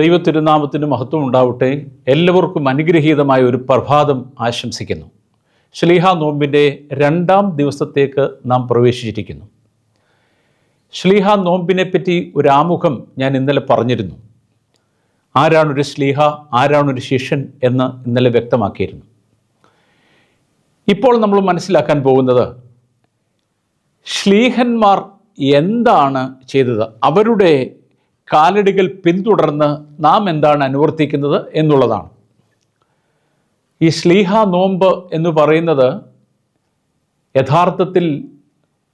ദൈവത്തിരുനാമത്തിന് മഹത്വം ഉണ്ടാവട്ടെ. എല്ലാവർക്കും അനുഗ്രഹീതമായ ഒരു പ്രഭാതം ആശംസിക്കുന്നു. ശ്ലീഹാ നോമ്പിൻ്റെ 2-ാം ദിവസത്തേക്ക് നാം പ്രവേശിച്ചിരിക്കുന്നു. ശ്ലീഹാ നോമ്പിനെ പറ്റി ഒരു ആമുഖം ഞാൻ ഇന്നലെ പറഞ്ഞിരുന്നു. ആരാണൊരു ശ്ലീഹ, ആരാണൊരു ശിഷ്യൻ എന്ന് ഇന്നലെ വ്യക്തമാക്കിയിരുന്നു. ഇപ്പോൾ നമ്മൾ മനസ്സിലാക്കാൻ പോകുന്നത് ശ്ലീഹന്മാർ എന്താണ് ചെയ്തത്, അവരുടെ കാലടികൾ പിന്തുടർന്ന് നാം എന്താണ് അനുവർത്തിക്കുന്നത് എന്നുള്ളതാണ്. ഈ ശ്ലീഹാ നോമ്പ് എന്ന് പറയുന്നത് യഥാർത്ഥത്തിൽ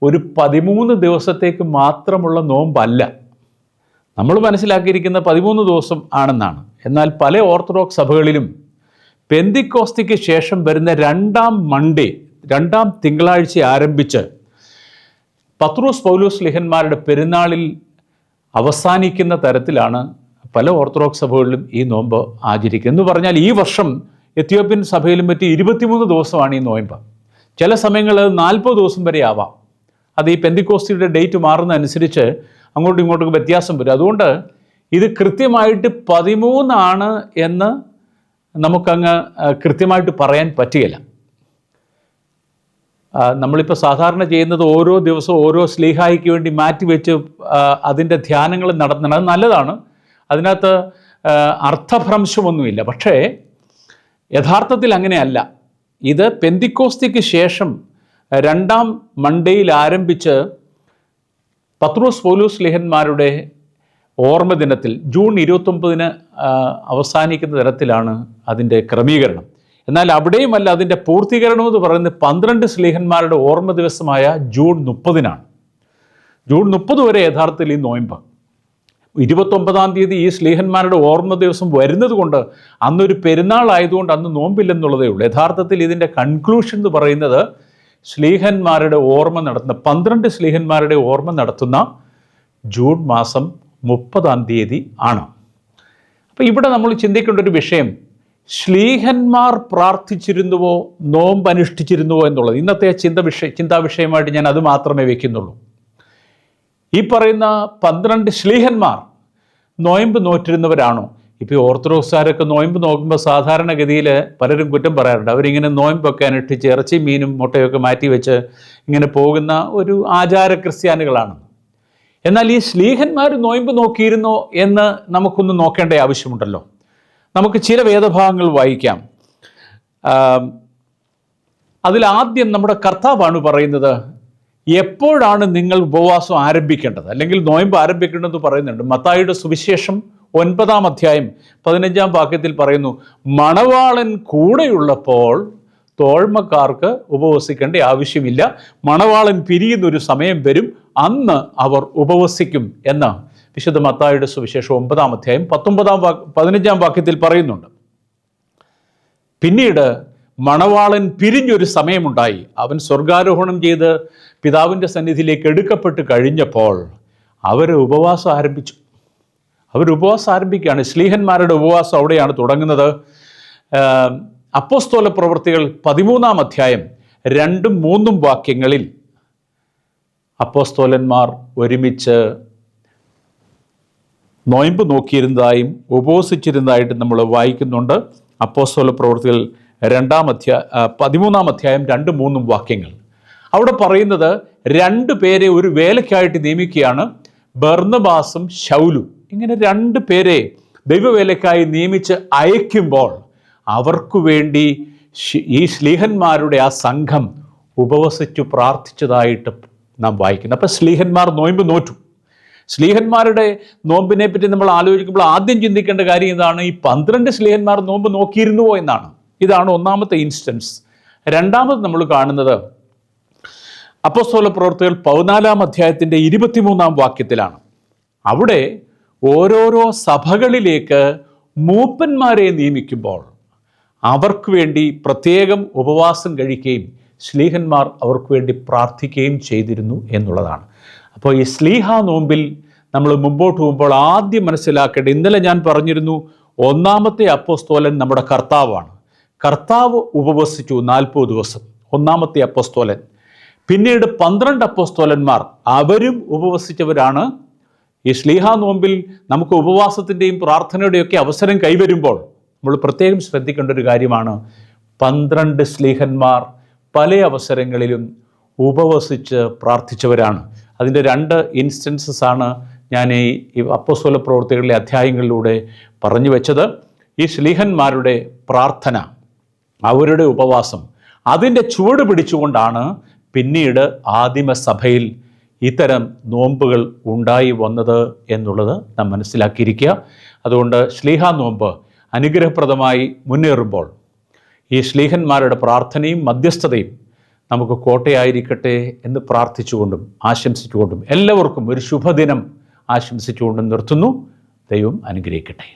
ഒരു 13 ദിവസത്തേക്ക് മാത്രമുള്ള നോമ്പല്ല. നമ്മൾ മനസ്സിലാക്കിയിരിക്കുന്ന 13 ദിവസം ആണെന്നാണ്. എന്നാൽ പല ഓർത്തഡോക്സ് സഭകളിലും പെന്തിക്കോസ്തിക്ക് ശേഷം വരുന്ന 2-ാം തിങ്കളാഴ്ച ആരംഭിച്ച് പത്രോസ് പൗലോസ് ശ്ലീഹന്മാരുടെ പെരുന്നാളിൽ അവസാനിക്കുന്ന തരത്തിലാണ് പല ഓർത്തഡോക്സ് സഭകളിലും ഈ നോമ്പ് ആചരിക്കുന്നത്. എന്ന് പറഞ്ഞാൽ ഈ വർഷം എത്യോപ്യൻ സഭയിലും പറ്റി 23 ദിവസമാണ് ഈ നോയമ്പ്. ചില സമയങ്ങളിൽ 40 ദിവസം വരെ ആവാം. അത് ഈ പെന്തിക്കോസ്തിയുടെ ഡേറ്റ് മാറുന്നതനുസരിച്ച് അങ്ങോട്ടും ഇങ്ങോട്ടും വ്യത്യാസം വരും. അതുകൊണ്ട് ഇത് കൃത്യമായിട്ട് 13 ആണ് എന്ന് നമുക്കങ്ങ് കൃത്യമായിട്ട് പറയാൻ പറ്റുകയില്ല. നമ്മളിപ്പോൾ സാധാരണ ചെയ്യുന്നത് ഓരോ ദിവസവും ഓരോ ശ്ലീഹായിക്ക് വേണ്ടി മാറ്റിവെച്ച് അതിൻ്റെ ധ്യാനങ്ങൾ നടത്തുന്നത്. അത് നല്ലതാണ്, അതിനകത്ത് അർത്ഥഭ്രംശമൊന്നുമില്ല. പക്ഷേ യഥാർത്ഥത്തിൽ അങ്ങനെയല്ല. ഇത് പെന്തിക്കോസ്തിക്ക് ശേഷം 2-ാം മൺഡേയിൽ ആരംഭിച്ച് പത്രോസ് പൗലോസ് ശ്ലീഹന്മാരുടെ ഓർമ്മ ദിനത്തിൽ ജൂൺ 29 അവസാനിക്കുന്ന തരത്തിലാണ് അതിൻ്റെ ക്രമീകരണം. എന്നാൽ അവിടെയുമല്ല, അതിൻ്റെ പൂർത്തീകരണം എന്ന് പറയുന്നത് 12 ശ്ലീഹന്മാരുടെ ഓർമ്മ ദിവസമായ ജൂൺ 30-നാണ്. ജൂൺ 30 വരെ യഥാർത്ഥത്തിൽ ഈ നോയമ്പ്. 29-ാം തീയതി ഈ ശ്ലീഹന്മാരുടെ ഓർമ്മ ദിവസം വരുന്നത് കൊണ്ട് അന്നൊരു പെരുന്നാളായതുകൊണ്ട് അന്ന് നോമ്പില്ലെന്നുള്ളതേ ഉള്ളൂ. യഥാർത്ഥത്തിൽ ഇതിൻ്റെ കൺക്ലൂഷൻ എന്ന് പറയുന്നത് ശ്ലീഹന്മാരുടെ ഓർമ്മ നടത്തുന്ന 12 ശ്ലീഹന്മാരുടെ ഓർമ്മ നടത്തുന്ന ജൂൺ മാസം 30-ാം തീയതി ആണ്. അപ്പോൾ ഇവിടെ നമ്മൾ ചിന്തിക്കേണ്ട ഒരു വിഷയം, ശ്ലീഹന്മാർ പ്രാർത്ഥിച്ചിരുന്നുവോ നോമ്പ് അനുഷ്ഠിച്ചിരുന്നുവോ എന്നുള്ളത് ഇന്നത്തെ ചിന്താ വിഷയമായിട്ട് ഞാൻ അത് മാത്രമേ വയ്ക്കുന്നുള്ളൂ. ഈ പറയുന്ന 12 ശ്ലീഹന്മാർ നോയമ്പ് നോറ്റിരുന്നവരാണോ? ഇപ്പോൾ ഓർത്തഡോക്സുകാരൊക്കെ നോയമ്പ് നോക്കുമ്പോൾ സാധാരണഗതിയിൽ പലരും കുറ്റം പറയാറുണ്ട്. അവരിങ്ങനെ നോയമ്പൊക്കെ അനുഷ്ഠിച്ച് ഇറച്ചി മീനും മുട്ടയൊക്കെ മാറ്റി വെച്ച് ഇങ്ങനെ പോകുന്ന ഒരു ആചാര ക്രിസ്ത്യാനികളാണ്. എന്നാൽ ഈ ശ്ലീഹന്മാർ നോയമ്പ് നോക്കിയിരുന്നോ എന്ന് നമുക്കൊന്ന് നോക്കേണ്ട ആവശ്യമുണ്ടല്ലോ. നമുക്ക് ചില വേദഭാഗങ്ങൾ വായിക്കാം. അതിലാദ്യം നമ്മുടെ കർത്താവാണ് പറയുന്നത് എപ്പോഴാണ് നിങ്ങൾ ഉപവാസം ആരംഭിക്കേണ്ടത് അല്ലെങ്കിൽ നോയമ്പ് ആരംഭിക്കേണ്ടതെന്ന് പറയുന്നുണ്ട്. മത്തായിയുടെ സുവിശേഷം 9-ാം അധ്യായം 15-ാം വാക്യത്തിൽ പറയുന്നു, മണവാളൻ കൂടെയുള്ളപ്പോൾ തോഴ്മക്കാർക്ക് ഉപവസിക്കേണ്ട ആവശ്യമില്ല, മണവാളൻ പിരിയുന്നൊരു സമയം വരും, അന്ന് അവർ ഉപവസിക്കും എന്ന് വിശുദ്ധ മത്തായിയുടെ സുവിശേഷം 9-ാം അധ്യായം 15-ാം വാക്യത്തിൽ പറയുന്നുണ്ട്. പിന്നീട് മണവാളൻ പിരിഞ്ഞൊരു സമയമുണ്ടായി, അവൻ സ്വർഗാരോഹണം ചെയ്ത് പിതാവിൻ്റെ സന്നിധിയിലേക്ക് എടുക്കപ്പെട്ട് കഴിഞ്ഞപ്പോൾ അവർ ഉപവാസം ആരംഭിക്കുകയാണ്. ശ്ലീഹന്മാരുടെ ഉപവാസം അവിടെയാണ് തുടങ്ങുന്നത്. അപ്പോസ്തല പ്രവൃത്തികൾ 13-ാം അധ്യായം 2-3 വാക്യങ്ങളിൽ അപ്പോസ്തലന്മാർ ഒരുമിച്ച് നോയമ്പ് നോക്കിയിരുന്നതായും ഉപവസിച്ചിരുന്നതായിട്ട് നമ്മൾ വായിക്കുന്നുണ്ട്. അപ്പോസ്തല പ്രവൃത്തികൾ 13-ാം അധ്യായം 2-3 വാക്യങ്ങൾ. അവിടെ പറയുന്നത് 2 പേരെ ഒരു വേലയ്ക്കായിട്ട് നിയമിക്കുകയാണ്, ബർന്നബാസും ശൗലും. ഇങ്ങനെ 2 പേരെ ദൈവവേലയ്ക്കായി നിയമിച്ച് അയക്കുമ്പോൾ അവർക്ക് വേണ്ടി ഈ ശ്ലീഹന്മാരുടെ ആ സംഘം ഉപവസിച്ചു പ്രാർത്ഥിച്ചതായിട്ട് നാം വായിക്കുന്നു. അപ്പം ശ്ലീഹന്മാർ നോയമ്പ് നോറ്റു. ശ്ലീഹന്മാരുടെ നോമ്പിനെ പറ്റി നമ്മൾ ആലോചിക്കുമ്പോൾ ആദ്യം ചിന്തിക്കേണ്ട കാര്യം ഇതാണ്, ഈ 12 ശ്ലീഹന്മാർ നോമ്പ് നോക്കിയിരുന്നുവോ എന്നാണ്. ഇതാണ് ഒന്നാമത്തെ ഇൻസ്റ്റൻസ്. രണ്ടാമത് നമ്മൾ കാണുന്നത് അപ്പോസ്തല പ്രവൃത്തികൾ 14-ാം അധ്യായത്തിൻ്റെ 23-ാം വാക്യത്തിലാണ്. അവിടെ ഓരോരോ സഭകളിലേക്ക് മൂപ്പന്മാരെ നിയമിക്കുമ്പോൾ അവർക്ക് വേണ്ടി പ്രത്യേകം ഉപവാസം കഴിക്കുകയും ശ്ലീഹന്മാർ അവർക്ക് വേണ്ടി പ്രാർത്ഥിക്കുകയും ചെയ്തിരുന്നു എന്നുള്ളതാണ്. അപ്പോൾ ഈ ശ്ലീഹാ നോമ്പിൽ നമ്മൾ മുമ്പോട്ട് പോകുമ്പോൾ ആദ്യം മനസ്സിലാക്കേണ്ടത്, ഇന്നലെ ഞാൻ പറഞ്ഞിരുന്നു, 1-ാമത്തെ അപ്പോസ്തോലൻ നമ്മുടെ കർത്താവാണ്. കർത്താവ് ഉപവസിച്ചു 40 ദിവസം, 1-ാമത്തെ അപ്പോസ്തോലൻ. പിന്നീട് 12 അപ്പോസ്തോലന്മാർ, അവരും ഉപവസിച്ചവരാണ്. ഈ ശ്ലീഹാ നോമ്പിൽ നമുക്ക് ഉപവാസത്തിൻ്റെയും പ്രാർത്ഥനയുടെയൊക്കെ അവസരം കൈവരുമ്പോൾ നമ്മൾ പ്രത്യേകം ശ്രദ്ധിക്കേണ്ട ഒരു കാര്യമാണ്, 12 ശ്ലീഹന്മാർ പല അവസരങ്ങളിലും ഉപവസിച്ച് പ്രാർത്ഥിച്ചവരാണ്. അതിൻ്റെ 2 ഇൻസ്റ്റൻസസ് ആണ് ഞാൻ ഈ അപ്പോസ്തല പ്രവൃത്തികളിലെ അധ്യായങ്ങളിലൂടെ പറഞ്ഞു വെച്ചത്. ഈ ശ്ലീഹന്മാരുടെ പ്രാർത്ഥന, അവരുടെ ഉപവാസം, അതിൻ്റെ ചുവട് പിടിച്ചുകൊണ്ടാണ് പിന്നീട് ആദിമസഭയിൽ ഇത്തരം നോമ്പുകൾ ഉണ്ടായി വന്നത് എന്നുള്ളത് നാം മനസ്സിലാക്കിയിരിക്കുക. അതുകൊണ്ട് ശ്ലീഹാ നോമ്പ് അനുഗ്രഹപ്രദമായി മുന്നേറുമ്പോൾ ഈ ശ്ലീഹന്മാരുടെ പ്രാർത്ഥനയും മധ്യസ്ഥതയും നമുക്ക് കോട്ടയായിരിക്കട്ടെ എന്ന് പ്രാർത്ഥിച്ചുകൊണ്ടും ആശംസിച്ചുകൊണ്ടും എല്ലാവർക്കും ഒരു ശുഭദിനം ആശംസിച്ചുകൊണ്ടും നിർത്തുന്നു. ദൈവം അനുഗ്രഹിക്കട്ടെ.